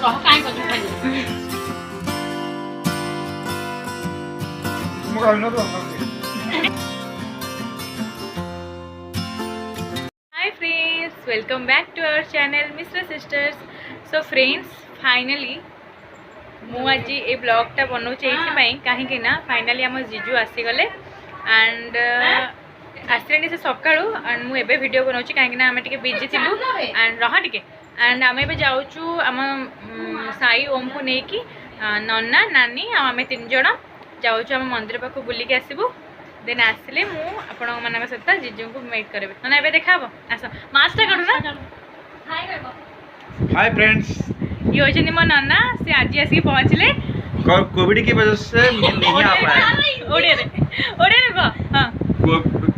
Hi friends, welcome back to our channel mister sisters. So friends, finally मु आज ये ब्लॉगटा बनाऊँ कहीं ना फाइनली आम जीजू आसीगले एंड आसले से सका एंड मुझे वीडियो बनाऊँ कहीं आम टे बिजी थी एंड रहा टे एंड आम ए जाऊँ आम साई ओम को लेकिन नन्ना नानी आम तीन जन जाऊँ आम मंदिर पाक बुलिक आसबू देन आसिले आपण मान सहित जीजू को मीट करेंगे ना ए देखा आस मास्क करूँ ना। हाय फ्रेंड्स, ये होचनी मो नन्ना से आज आसिक पहुँचले कोविड की वजह से नहीं आ पाया। ओडिया रे कह हां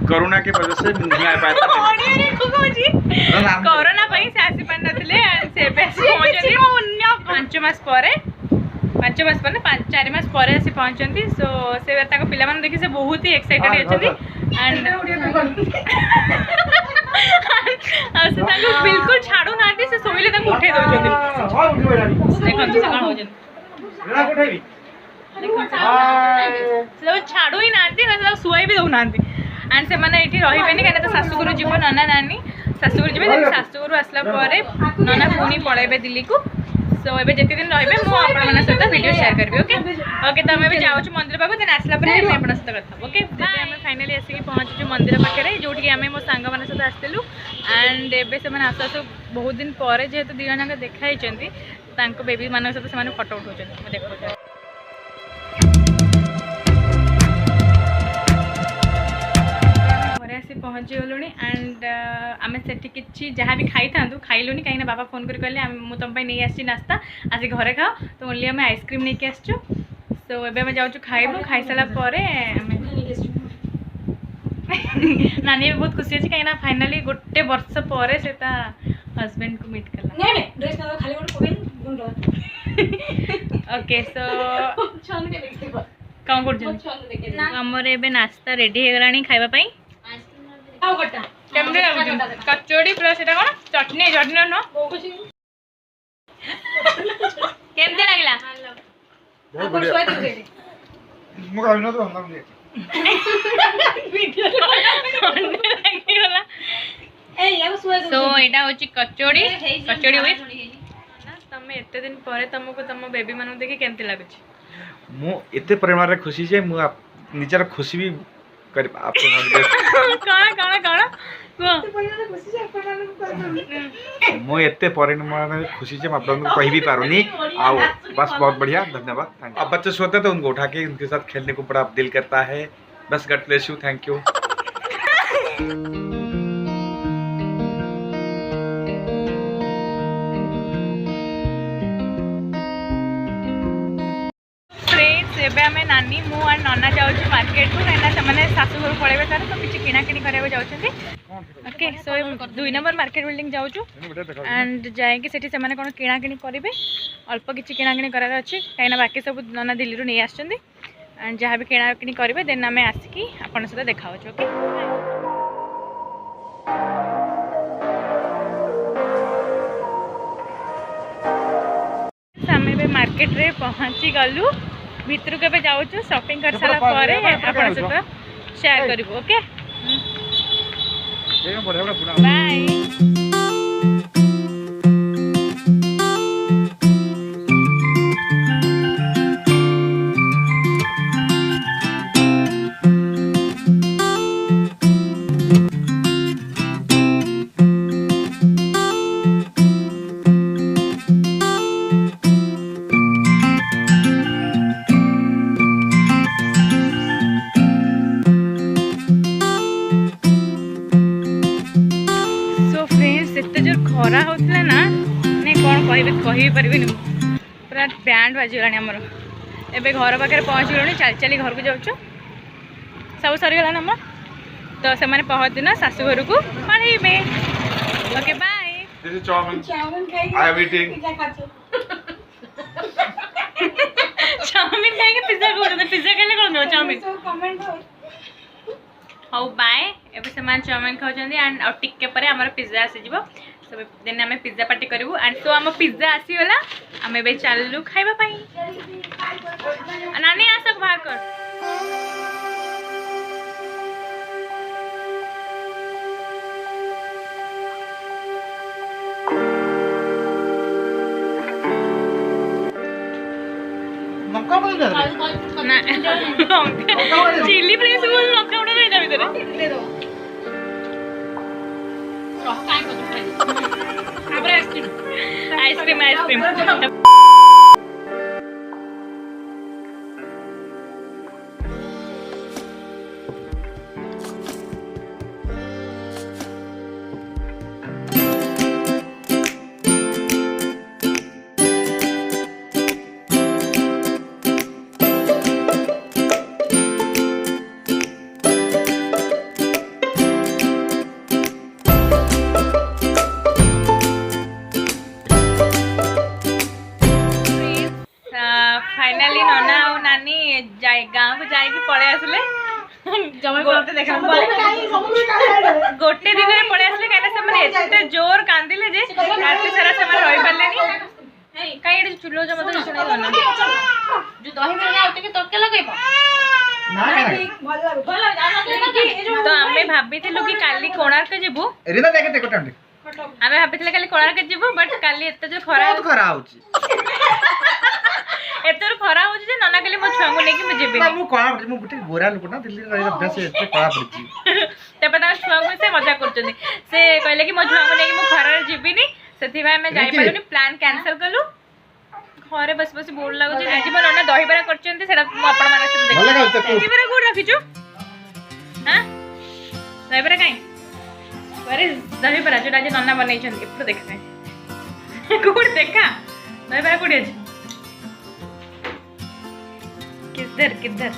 कोरोना की वजह से नहीं आ पाया था। ओडिया रे कोरोना पई से आसी पान नथिले एंड से बेस पहुंचनी 5 मास पर 4 मास पर आसी पहुंचंती। सो से ताको पिला मन देखि से बहुत ही एक्साइटेड होचंती एंड से ताको बिल्कुल छाडू नांती से सोइले ताको उठे दोचंती। देखन से कौन होजन रेना कोठेबी से छाडू ही नांती से सुई भी दउ नांती एंड से माने एठी रहिबेनी काने तो सासुगुरु जीव नन्ना नानी सासुगुरु जीव सासुगुरु आसला परे नन्ना पुणी पळेबे दिल्ली को। सो एबे जति दिन रहिबे मु आपण माने सहित वीडियो शेयर करबी। ओके ओके तो हम जाऊँ मंदिर पाक देन आसला परे हम आपण सहित करथब। ओके हम फाइनली आसिक पहुँचु मंदिर पाखे जोटि आम मो सांग मान सहित आसलु एंड एबे से आसु आसु बहुत दिन पर जेहेतु दी जन देखाई बेबी मान सहित से फोटो उठाऊँ देखो पहुँची गलु एंड आम से जहाँ भी खाई था खाइलुनी कहीं बाबा फोन कर कहले मुझे तुम नहीं आसी नास्ता आसिक घरे खाओ तो ओनली आम आइसक्रीम नहीं आसचु। सो एबे आम जाऊँ खाइबू खाई सारा नानी भी बहुत खुशी अच्छी कहीं फाइनाली गोटे वर्ष पर से हस्बैंड को मीट कला। ओके सो कौन कर नास्ता रेडी हो गला खाइबा पई कचोड़ी प्लस कौन चटनी चटनी न केमती लगला सो एटा होची कचोड़ी कचोड़ी हुई तमे एते दिन परे तुमको तुम बेबी मानु देखि केमती लागुची मु एते परिमाण रे खुशी जे मु निजर खुशी भी कर आप काना काना काना मु एते परिमाण रे खुशी जे आप लोगों को कह भी पारुनी आओ बस बहुत बढ़िया धन्यवाद। अब बच्चे सोते तो उनको उठा के उनके साथ खेलने को बड़ा दिल करता है। बस God bless you, thank you. एबे आम नानी मु और नन्ना जाऊँ मार्केट को कहीं से शाशुघर पड़े तार तो किसी किणाकिणी कराया जाऊँ। Okay so 2 number market building जाऊँ एंड जाकि से कौन किणाकिणी करेंगे अल्प किसी किणाकिणी करार अच्छी कहीं बाकी सब नन्ना दिल्ली नहीं आसुँच एंड जहाँ भी किणाकिणी करेंगे देन आम आसिकी आपण सहित देखा। ओके आम मार्केट रे पहुँची गलु भितर के जाऊँ शॉपिंग कर सारा पर आपण सहित शेयर करूँ। Okay bye. खरा होता ना नहीं कौन कह पारि पूरा बैंड बाजीगला आमर एवं घर पाखे पहुँच गलु चली चली घर को जाऊँ सब सरीगला आम तो से पहर दिन शाशुघर को पढ़े। Okay bye. चाउमिन खाई पिज्जा कहते पिज्जा खाइले कौन दो चाउमिन हाँ बाय। एवं से चाउमिन खाऊँ एंड टिके पर आमर पिज्जा आसीज सब दिन आम पिज्जा पार्टी करूँ एंड सो आम पिज्जा आसीगला आम ए चलू खाइबा पाई नानी आस बाहर कर चिल्ली फ्लेक्स बोल लंका उड़ा नहीं भीतर आइसक्रीम आइसक्रीम फाइनाली नना और नानी गाँव को जाइए पड़े आसले गोटे दिन में पड़े आसले कहीं एते जोर कांदिले जे रात सारा से रही पारे कहीं चुलो जब शुणी दना जो दही में तड़का लगे तो आम भाभी कि काली कोणार्क जीवु आम भाभी काली कोणार्क जीवु बट काली एत जो खरा एतर खरा हो जे नना कहले मो छुआ को लेके मु जेबे ना मु कळा पड़ी मु गुटे गोरा लोक ना दिल्ली रही अभ्यास एते कळा पड़ी ते पता छुआ को से मजा करचनी से कहले कि मो छुआ को लेके मु खरा जीबिनी सेथि भाई मैं जाई पालुनी प्लान कैंसिल कलु घरे बस बस बोर लागो जे जीवन नना दही बरा करचंती सेटा मु आपण माने से देख भल लागो दही बरा कोड रखिचु हां दही बरा काई अरे दही बरा जो आज नना बनै छन एपु देखबे कोड देखा दही बरा कोड अछि किधर किधर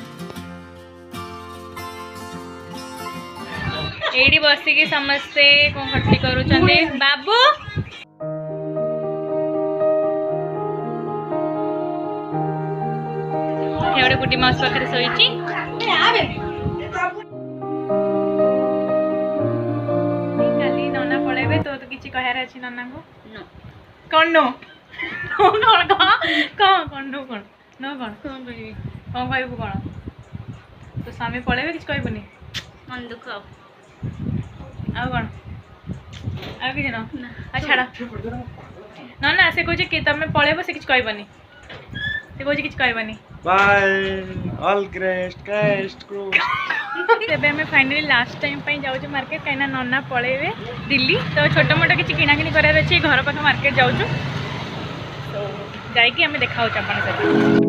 एडी बसी की समस्ते को खट्टी करू चंदे बाबू एवढे गुटी माउस पाखरे सोईची काली नना पळेबे तो किछि कहर अछि नना को नो कोन नो कोन कोन नो कोन नो कोन कौन कहबू कौन तो स्वामी पळेबे किछ कहबुनी मन दुख आ कौन आ कि न आ छाड़ा ना ना से कहजे कि तमे पळेबो से किछ कहबनी से कहजे किछ कहबनी बाय ऑल क्रेस्ट क्रूज तेबे हमें फाइनली लास्ट टाइम पे जाऊ जो मार्केट कहीं नना पळेबे दिल्ली तो छोटा मोटा किछ किना किनी करार अछि घर पाख मार्केट जाऊ तो जाई कि हमें देखाउ अपन से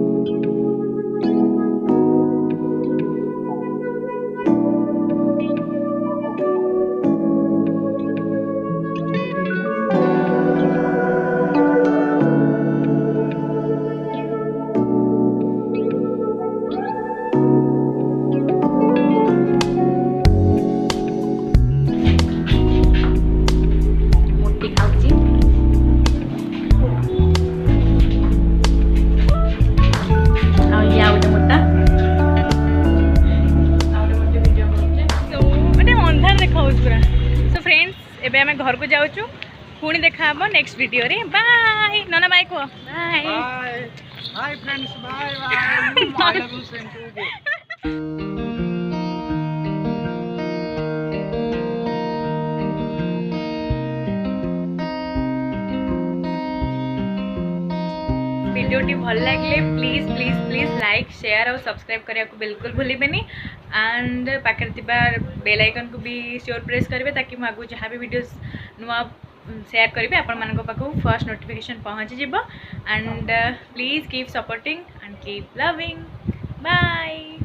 घर को जाऊँ पुणी देखा नेक्स्ट वीडियो रे बाय नना बाय को bye hi friends bye bye वीडियोटी भल लगे please please please like share और सब्सक्राइब करने को बिल्कुल भूलें एंड पाखे बेल आइकन को भी श्योर प्रेस करेंगे ताकि मुझे आगू जहाँ भी वीडियोस नुआ शेयर करेंगे आपण मान पाखु फर्स्ट नोटिफिकेशन पहुँची जीव and please keep supporting and keep loving bye.